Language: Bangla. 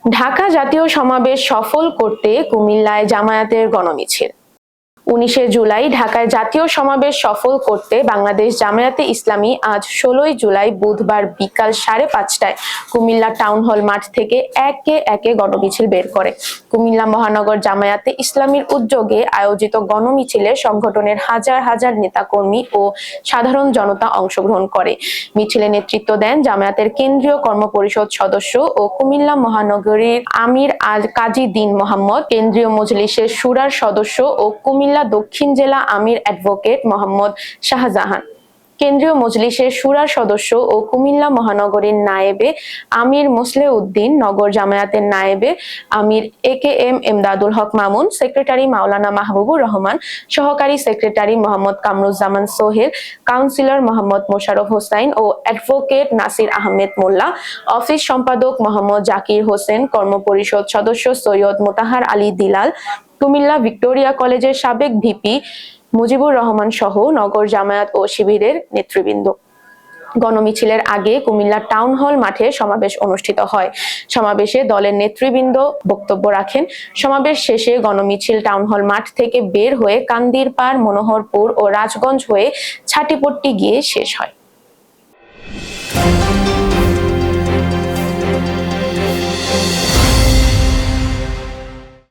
ঢাকা জাতীয় সমাবেশ সফল করতে কুমিল্লায় জামায়াতের গণমিছিল। 19 জুলাই ঢাকায় জাতীয় সমাবেশ সফল করতে বাংলাদেশ জামায়াতে ইসলামী আজ 16 জুলাই বুধবার বিকাল 5:30টায় কুমিল্লা টাউন হল মাঠ থেকে একে একে গণমিছিল বের করে। কুমিল্লা মহানগর জামায়াতে ইসলামীর উদ্যোগে আয়োজিত গণমিছিলে সংগঠনের হাজার হাজার নেতাকর্মী ও সাধারণ জনতা অংশগ্রহণ করে। মিছিলে নেতৃত্ব দেন জামায়াতের কেন্দ্রীয় কর্মপরিষদ সদস্য ও কুমিল্লা মহানগরীর আমির কাজী দ্বীন মোহাম্মদ, কেন্দ্রীয় মজলিসের শুরার সদস্য ও কুমিল্লা দক্ষিণ জেলা আমির অ্যাডভোকেট মোহাম্মদ শাহজাহান, কেন্দ্রীয় মজলিসের শুরার সদস্য ও কুমিল্লা মহানগরীর নায়েবে আমির মোসলেউদ্দিন, নগর জামায়াতের নায়েবে আমির AKM এমদাদুল হক মামুন, সেক্রেটারি মাওলানা মাহবুবুর রহমান, সহকারী সেক্রেটারি মোহাম্মদ কামরুজ্জামান সোহেল, কাউন্সিলর মোহাম্মদ মোশাররফ হোসাইন ও অ্যাডভোকেট নাসির আহমেদ মোল্লা, অফিস সম্পাদক মোহাম্মদ জাকির হোসেন, কর্মপরিষদ সদস্য সৈয়দ মোতাহার আলী দিলাল, কুমিল্লা ভিক্টোরিয়া কলেজের সাবেক ভিপি মুজিবুর রহমান সহ নগর জামায়াত ও শিবিরের নেতৃবৃন্দ। গণমিছিলের আগে কুমিল্লা টাউন হল মাঠে সমাবেশ অনুষ্ঠিত হয়। সমাবেশে দলের নেতৃবৃন্দ বক্তব্য রাখেন। সমাবেশ শেষে গণমিছিল টাউন হল মাঠ থেকে বের হয়ে কান্দিরপাড়, মনোহরপুর ও রাজগঞ্জ হয়ে ছাটিপট্টি গিয়ে শেষ হয়।